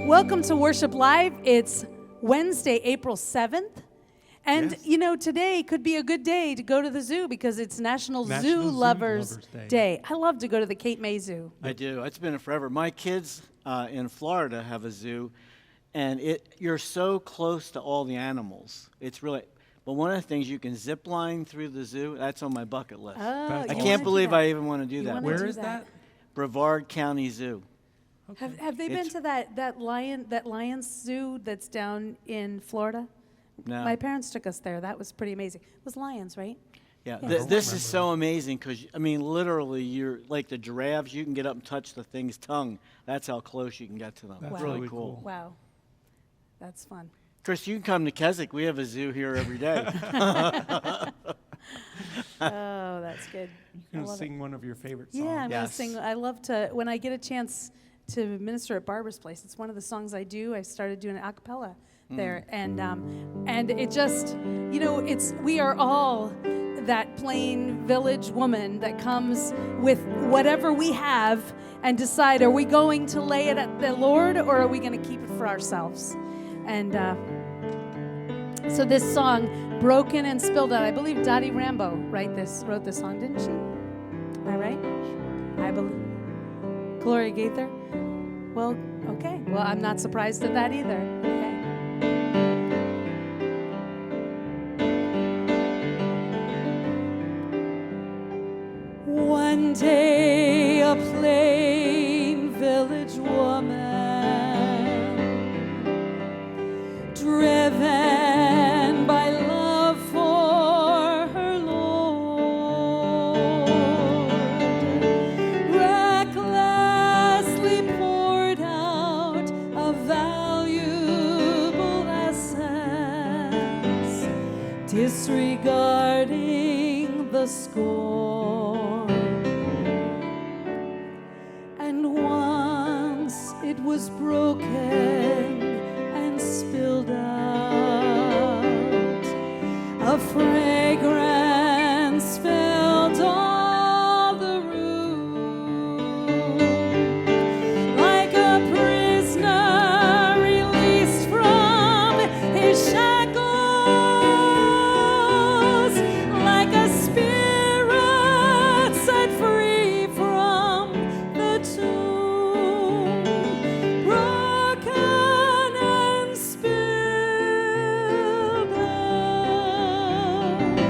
Welcome to Worship Live. It's Wednesday, April 7th. And, Yes. you know, today could be a good day to go to the zoo because it's National Zoo Lovers Day. I love to go to the Cape May Zoo. I do. It's been forever. My kids in Florida have a zoo, and you're so close to all the animals. It's really, but one of the things you can zip line through the zoo, that's on my bucket list. Oh, I can't believe I even want to do that. wanna Where do is that? Brevard County Zoo. Okay. Have they been to that Lions Zoo that's down in Florida? No. My parents took us there. That was pretty amazing. It was lions, right? Yeah, Yeah. this is so amazing because, I mean, literally, you're like the giraffes, you can get up and touch the thing's tongue. That's how close you can get to them. That's It's Wow. really really cool. cool. Wow. That's fun. Chris, you can come to Keswick. We have a zoo here every day. Oh, that's good. You I can love sing one of your favorite songs. Yeah, I'm going to Yes. sing. I love to, when I get a chance to minister at Barbara's Place, it's one of the songs I do. I started doing a cappella there. And it just, you know, we are all that plain village woman that comes with whatever we have and decide, are we going to lay it at the Lord or are we going to keep it for ourselves? And so this song, Broken and Spilled Out, I believe Dottie Rambo wrote this song, didn't she? Am I right? I believe. Gloria Gaither? Well, okay. Well, I'm not surprised at that either. Okay. One day a plain village woman, driven by love for her Lord, recklessly poured out a valuable essence, disregarding the scorn. And once it was broken and spilled out, a fragrance filled all the room, like a prisoner released from his shackles, like a spirit set free from the tomb, broken and spilled out.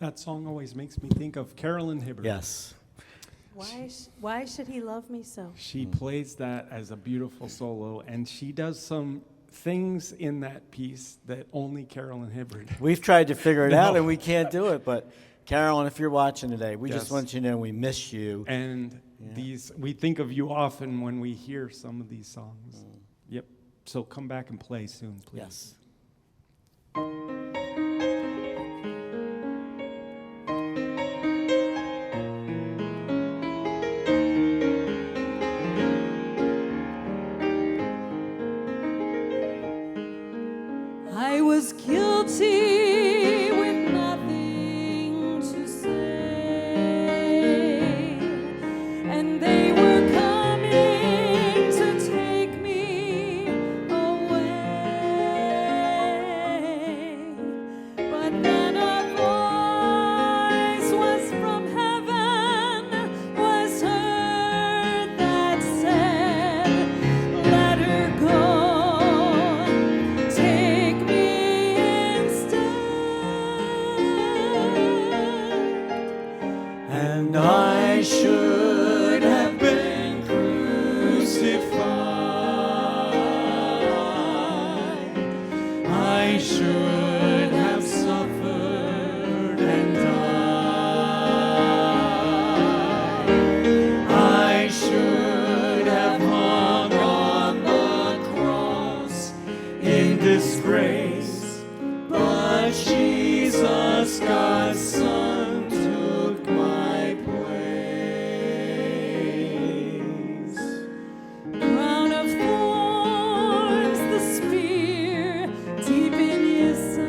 That song always makes me think of Carolyn Hibbert. Yes. Why should he love me so? She plays that as a beautiful solo, and she does some things in that piece that only Carolyn Hibbert. We've tried to figure it No. out, and we can't do it. But Carolyn, if you're watching today, we just Yes. want you to know we miss you. And we think of you often when we hear some of these songs. Yep. So come back and play soon, please. Yes. I was guilty with nothing to say, and they were coming to take me away. But then a voice was from heaven, was heard that said, "Let her go. Take me instead." And I should have been crucified. I should have suffered and died. I should have hung on the cross in disgrace. But Jesus, God's Son, took my place. Crown of thorns, the spear deep in his side,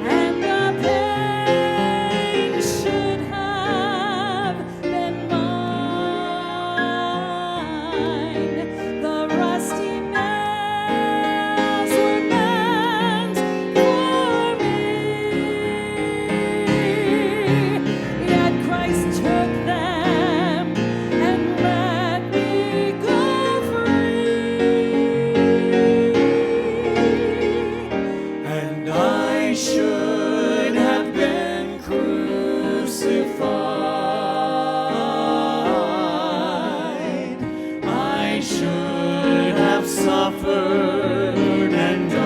and the pain should have been mine. The rusty nails were meant for me, yet Christ took them and let me go free. And I should have been crucified. I should have suffered and died.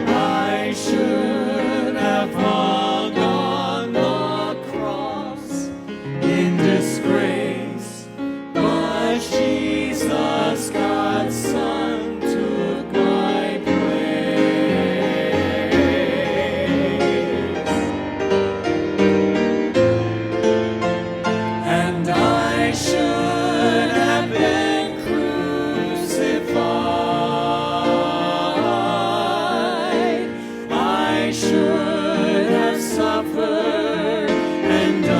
I should have hung on the cross in disgrace. But Jesus, God's Son, took my place. And I should have been crucified. I should have suffered and died.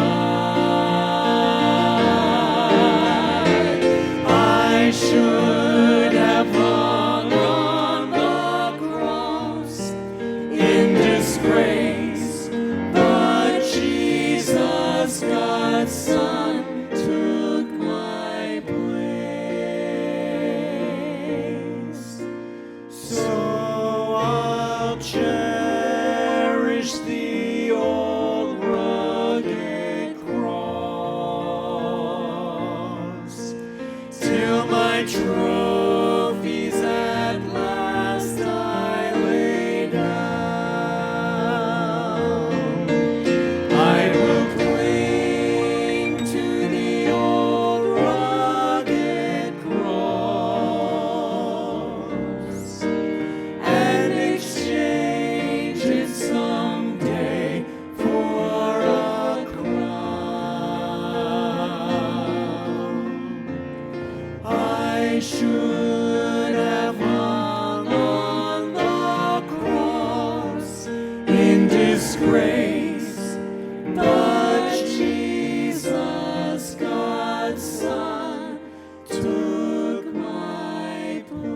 I should have hung on the cross in disgrace. But Jesus, God's Son, took my place. So I'll cherish the old rugged cross till my trophies at last I lay down. I will cling to the old rugged cross and exchange it someday for a crown. I should have hung on the cross in disgrace, but Jesus, God's Son, took my place.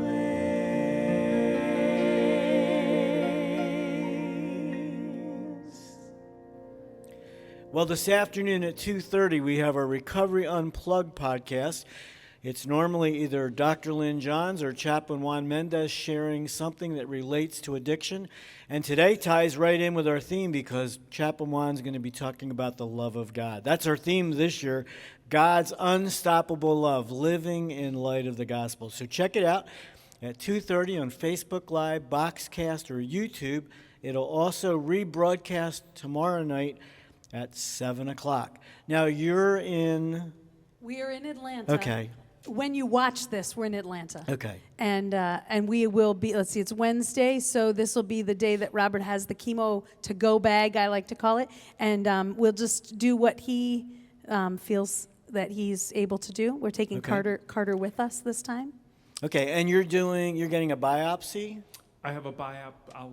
Well, this afternoon at 2:30, we have our Recovery Unplugged podcast. It's normally either Dr. Lynn Johns or Chaplain Juan Mendez sharing something that relates to addiction. And today ties right in with our theme because Chaplain Juan's going to be talking about the love of God. That's our theme this year, God's unstoppable love, living in light of the gospel. So check it out at 2:30 on Facebook Live, Boxcast, or YouTube. It'll also rebroadcast tomorrow night at 7 o'clock. Now, you're in... We are in Atlanta. Okay. When you watch this, we're in Atlanta. Okay. And we will be, let's see, it's Wednesday, so this will be the day that Robert has the chemo to-go bag, I like to call it. And we'll just do what he feels that he's able to do. We're taking Okay. Carter with us this time. Okay, and you're getting a biopsy? I have I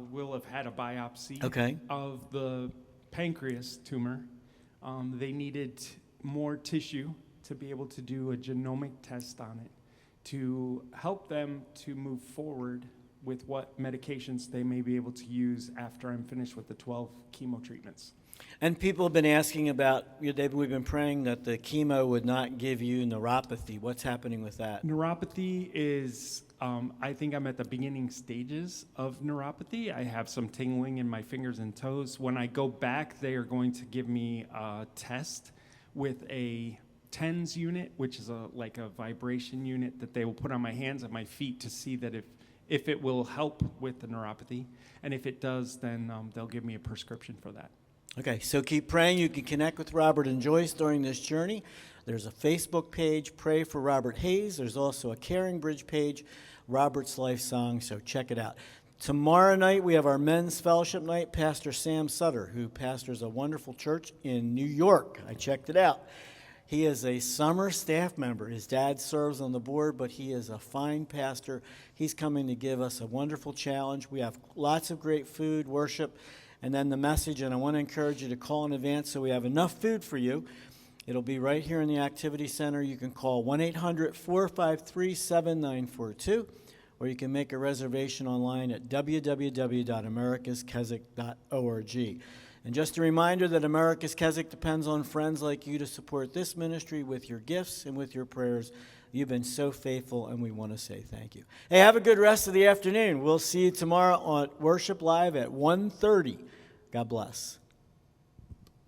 will have had a biopsy Okay. of the pancreas tumor. They needed more tissue to be able to do a genomic test on it to help them to move forward with what medications they may be able to use after I'm finished with the 12 chemo treatments. And people have been asking about, David, we've been praying that the chemo would not give you neuropathy. What's happening with that? Neuropathy is, I think I'm at the beginning stages of neuropathy. I have some tingling in my fingers and toes. When I go back, they are going to give me a test with a TENS unit, which is like a vibration unit that they will put on my hands and my feet to see that if it will help with the neuropathy. And if it does, then they'll give me a prescription for that. Okay, so keep praying. You can connect with Robert and Joyce during this journey. There's a Facebook page, Pray for Robert Hayes. There's also a Caring Bridge page, Robert's Life Song, so check it out. Tomorrow night, we have our Men's Fellowship Night. Pastor Sam Sutter, who pastors a wonderful church in New York. I checked it out. He is a summer staff member. His dad serves on the board, but he is a fine pastor. He's coming to give us a wonderful challenge. We have lots of great food, worship, and then the message. And I want to encourage you to call in advance so we have enough food for you. It'll be right here in the Activity Center. You can call 1-800-453-7942, or you can make a reservation online at www.americaskeswick.org. And just a reminder that America's Keswick depends on friends like you to support this ministry with your gifts and with your prayers. You've been so faithful, and we want to say thank you. Hey, have a good rest of the afternoon. We'll see you tomorrow on Worship Live at 1:30. God bless.